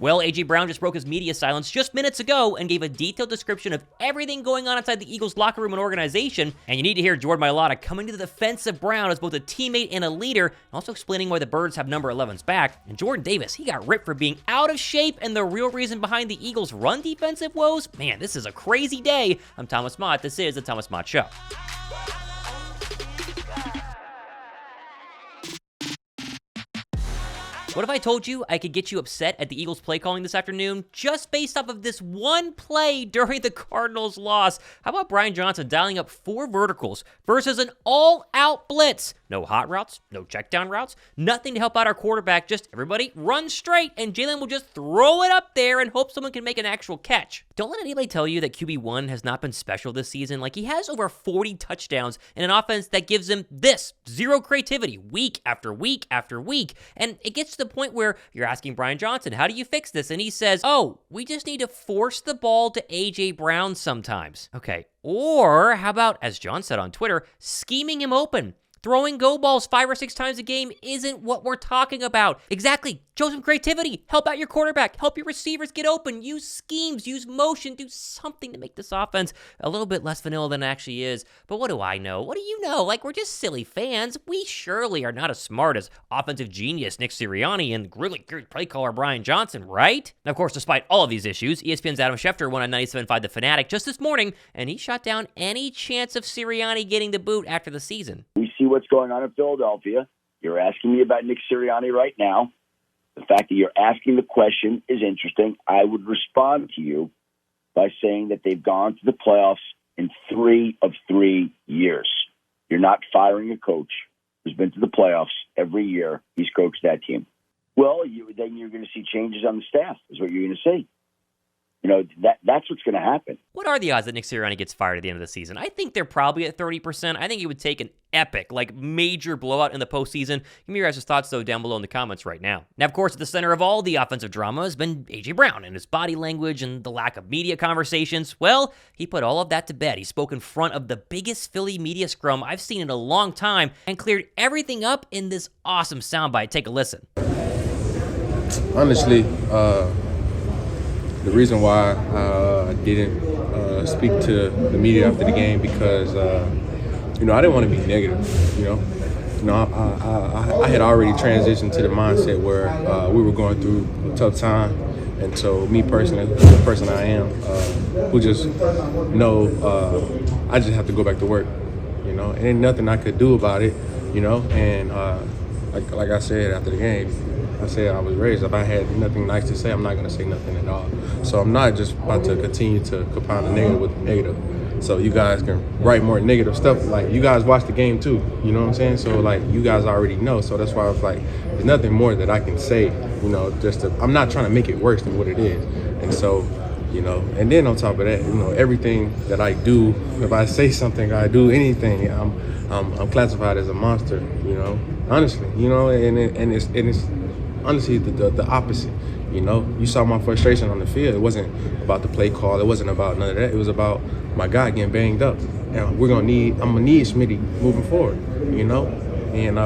Well, A.J. Brown just broke his media silence just minutes ago and gave a detailed description of everything going on inside the Eagles locker room and organization, and you need to hear Jordan Mailata coming to the defense of Brown as both a teammate and a leader, and also explaining why the Birds have number 11's back. And Jordan Davis, he got ripped for being out of shape and the real reason behind the Eagles' run defensive woes. Man, this is a crazy day. I'm Thomas Mott. This is the Thomas Mott Show. What if I told you I could get you upset at the Eagles' play calling this afternoon just based off of this one play during the Cardinals' loss? How about Brian Johnson dialing up 4 verticals versus an all-out blitz? No hot routes, no check down routes, nothing to help out our quarterback, just everybody run straight, and Jalen will just throw it up there and hope someone can make an actual catch. Don't let anybody tell you that QB1 has not been special this season. Like, he has over 40 touchdowns in an offense that gives him this, zero creativity, week after week after week, and it gets to the point where you're asking Brian Johnson, how do you fix this? And he says, oh, we just need to force the ball to A.J. Brown sometimes. Okay, or how about, as John said on Twitter, scheming him open? Throwing go balls 5 or 6 times a game isn't what we're talking about. Exactly. Show some creativity. Help out your quarterback. Help your receivers get open. Use schemes. Use motion. Do something to make this offense a little bit less vanilla than it actually is. But what do I know? What do you know? Like, we're just silly fans. We surely are not as smart as offensive genius Nick Sirianni and really good play caller Brian Johnson, right? Now, of course, despite all of these issues, ESPN's Adam Schefter won on 97.5 The Fanatic just this morning, and he shot down any chance of Sirianni getting the boot after the season. We see what's going on in Philadelphia. You're asking me about Nick Sirianni right now. The fact that you're asking the question is interesting. I would respond to you by saying that they've gone to the playoffs in 3 of 3 years. You're not firing a coach who's been to the playoffs every year he's coached that team. Well, then you're going to see changes on the staff is what you're going to see. You know, that's what's going to happen. What are the odds that Nick Sirianni gets fired at the end of the season? I think they're probably at 30%. I think it would take an epic, major blowout in the postseason. Give me your guys' thoughts, though, down below in the comments right now. Now, of course, at the center of all the offensive drama has been A.J. Brown and his body language and the lack of media conversations. Well, he put all of that to bed. He spoke in front of the biggest Philly media scrum I've seen in a long time and cleared everything up in this awesome soundbite. Take a listen. Honestly, the reason why I didn't speak to the media after the game because, I didn't want to be negative, I had already transitioned to the mindset where we were going through a tough time. And so me personally, the person I am, who just know I just have to go back to work, and ain't nothing I could do about it, and like I said after the game, I said I was raised. If I had nothing nice to say, I'm not going to say nothing at all. So I'm not just about to continue to compound the negative with the negative. So you guys can write more negative stuff. Like, you guys watch the game too, you know what I'm saying? So, you guys already know. So that's why I was there's nothing more that I can say, I'm not trying to make it worse than what it is. And so, and then on top of that, everything that I do, if I say something, I do anything, I'm classified as a monster, honestly, and it's honestly the opposite. You saw my frustration on the field. It wasn't about the play call. It wasn't about none of that. It was about my guy getting banged up. And I'm gonna need Smitty moving forward. And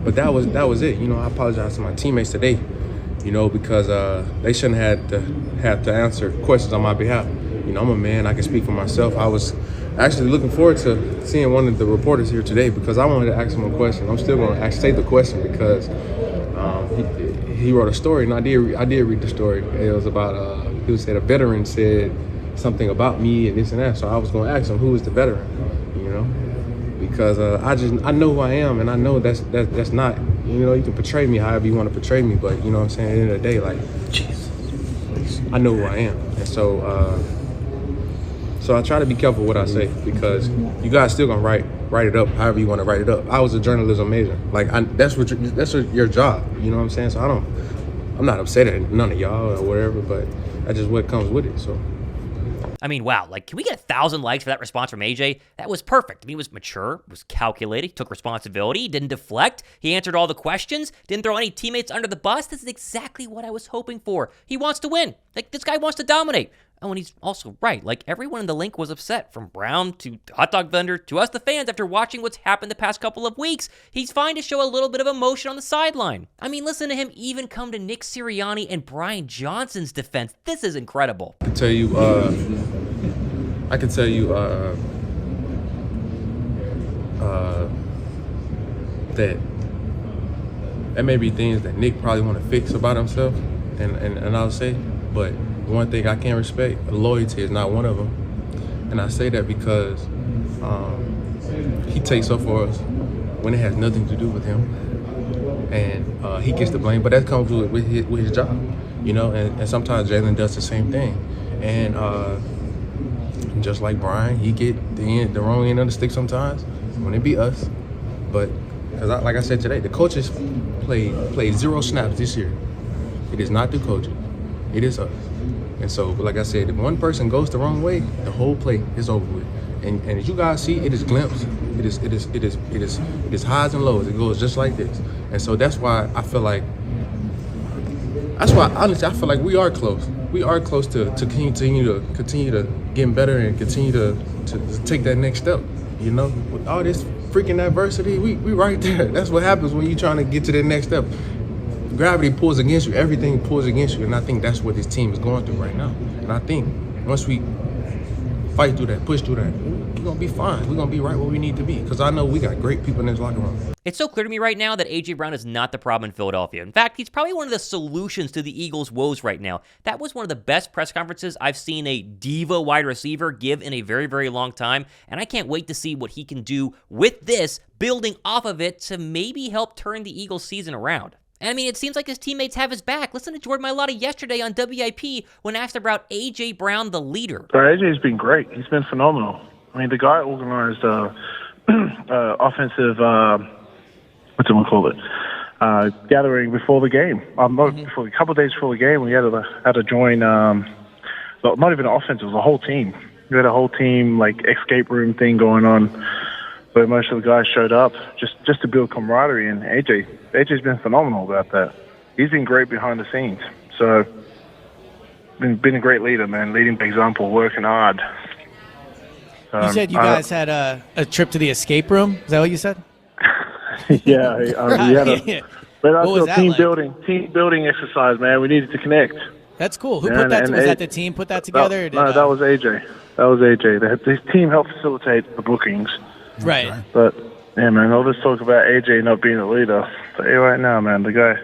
but that was it. I apologize to my teammates today. Because they shouldn't have to answer questions on my behalf. I'm a man. I can speak for myself. I was actually looking forward to seeing one of the reporters here today because I wanted to ask him a question. I'm still going to say the question because he wrote a story, and I did read the story. It was about he said a veteran said something about me and this and that. So I was going to ask him, who is the veteran? Because I know who I am, and I know that's not, you can portray me however you want to portray me, but you know what I'm saying, at the end of the day, Jesus, I know who I am. And so I try to be careful what I say because you guys still gonna write it up however you want to write it up. I was a journalism major, that's your job, you know what I'm saying? So I'm not upset at none of y'all or whatever, but that's just what comes with it. So. I mean, wow, can we get 1,000 likes for that response from AJ? That was perfect. He was mature, was calculated, he took responsibility, he didn't deflect, he answered all the questions, didn't throw any teammates under the bus. This is exactly what I was hoping for. He wants to win. This guy wants to dominate. Oh, and he's also right. Like, everyone in the link was upset, from Brown to the hot dog vendor to us, the fans, after watching what's happened the past couple of weeks. He's fine to show a little bit of emotion on the sideline. I mean, listen to him even come to Nick Sirianni and Brian Johnson's defense. This is incredible. I can tell you, that there may be things that Nick probably want to fix about himself, and I'll say, but one thing I can't respect, loyalty is not one of them. And I say that because he takes up for us when it has nothing to do with him, and he gets the blame, but that comes with his job, and sometimes Jalen does the same thing, and just like Brian, he get the wrong end of the stick sometimes when it be us, but because like I said today, the coaches played 0 snaps this year. It is not the coaches, it is us. And so, like I said, if one person goes the wrong way, the whole play is over with. And as you guys see, it is glimpse. It is highs and lows. It goes just like this. And so that's why I feel like, honestly, I feel like we are close. We are close to continue to getting better and continue to take that next step. With all this freaking adversity, we right there. That's what happens when you're trying to get to the next step. Gravity pulls against you. Everything pulls against you. And I think that's what this team is going through right now. And I think once we fight through that, push through that, we're going to be fine. We're going to be right where we need to be. Because I know we got great people in this locker room. It's so clear to me right now that A.J. Brown is not the problem in Philadelphia. In fact, he's probably one of the solutions to the Eagles' woes right now. That was one of the best press conferences I've seen a diva wide receiver give in a very, very long time, and I can't wait to see what he can do with this, building off of it to maybe help turn the Eagles' season around. And I mean, it seems like his teammates have his back. Listen to Jordan Mailata yesterday on WIP when asked about A.J. Brown, the leader. A.J.'s been great. He's been phenomenal. I mean, the guy organized offensive... gathering before the game. A couple of days before the game, we had to join. Not even an offense; it was a whole team. We had a whole team escape room thing going on, where most of the guys showed up just to build camaraderie. And AJ's been phenomenal about that. He's been great behind the scenes. So, been a great leader, man. Leading by example, working hard. You said you guys had a trip to the escape room. Is that what you said? Yeah, we had a team building exercise, man. We needed to connect. That's cool. Who put that? Was that the team put that together? No, that was AJ. This team helped facilitate the bookings. Right. But yeah, man, all this talk about AJ not being a leader. I'll tell you right now, man, the guy.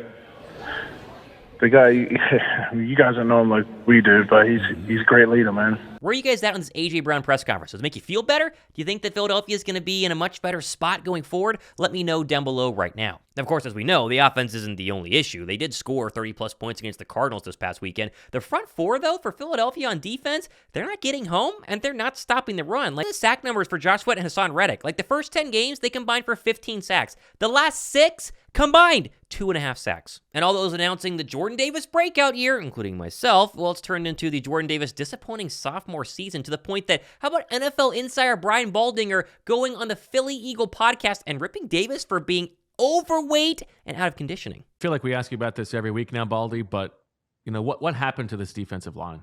You guys don't know him like we do, but he's a great leader, man. Where are you guys at on this A.J. Brown press conference? Does it make you feel better? Do you think that Philadelphia is going to be in a much better spot going forward? Let me know down below right now. Of course, as we know, the offense isn't the only issue. They did score 30-plus points against the Cardinals this past weekend. The front four, though, for Philadelphia on defense, they're not getting home, and they're not stopping the run. Like the sack numbers for Josh Sweat and Hassan Reddick. Like the first 10 games, they combined for 15 sacks. The last 6 combined 2.5 sacks. And all those announcing the Jordan Davis breakout year, including myself, well, it's turned into the Jordan Davis disappointing sophomore season, to the point that, how about NFL insider Brian Baldinger going on the Philly Eagle podcast and ripping Davis for being overweight and out of conditioning? I feel like we ask you about this every week now, Baldy, but what happened to this defensive line?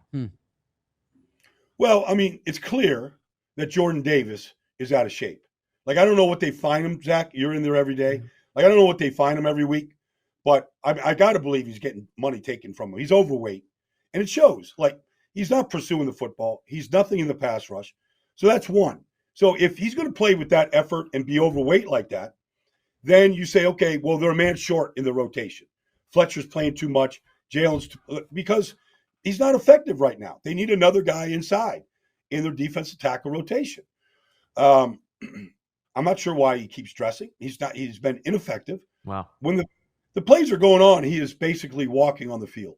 Well, I mean, it's clear that Jordan Davis is out of shape. Like, I don't know what they find him, Zach. You're in there every day. Like, I don't know what they find him every week, but I got to believe he's getting money taken from him. He's overweight, and it shows. Like, he's not pursuing the football. He's nothing in the pass rush. So that's one. So if he's going to play with that effort and be overweight like that, then you say, okay, well, they're a man short in the rotation. Fletcher's playing too much. Jalen's because he's not effective right now. They need another guy inside in their defensive tackle rotation. I'm not sure why he keeps dressing. He's been ineffective. Wow. When the plays are going on, he is basically walking on the field.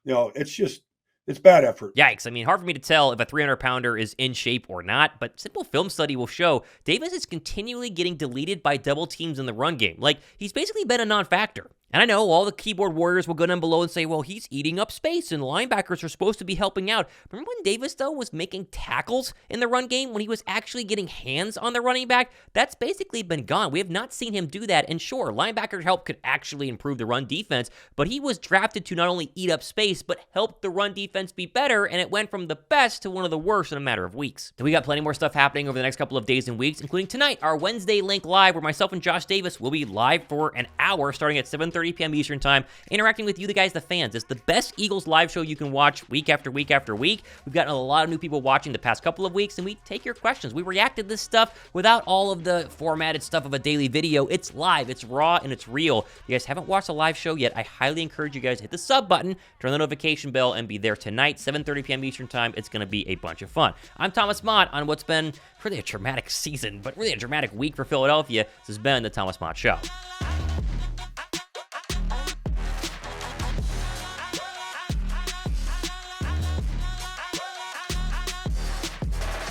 It's bad effort. Yikes. I mean, hard for me to tell if a 300-pounder is in shape or not, but simple film study will show Davis is continually getting deleted by double teams in the run game. Like, he's basically been a non-factor. And I know all the keyboard warriors will go down below and say, well, he's eating up space and linebackers are supposed to be helping out. Remember when Davis, though, was making tackles in the run game when he was actually getting hands on the running back? That's basically been gone. We have not seen him do that. And sure, linebacker help could actually improve the run defense, but he was drafted to not only eat up space, but help the run defense be better, and it went from the best to one of the worst in a matter of weeks. So we got plenty more stuff happening over the next couple of days and weeks, including tonight, our Wednesday Link Live, where myself and Josh Davis will be live for an hour starting at 7:30 p.m. Eastern Time, interacting with you, the guys, the fans. It's the best Eagles live show you can watch week after week after week. We've gotten a lot of new people watching the past couple of weeks, and we take your questions. We react to this stuff without all of the formatted stuff of a daily video. It's live, it's raw, and it's real. If you guys haven't watched a live show yet, I highly encourage you guys to hit the sub button, turn the notification bell, and be there tonight, 7:30 p.m. Eastern Time. It's going to be a bunch of fun. I'm Thomas Mott on what's been really a dramatic season, but really a dramatic week for Philadelphia. This has been the Thomas Mott Show.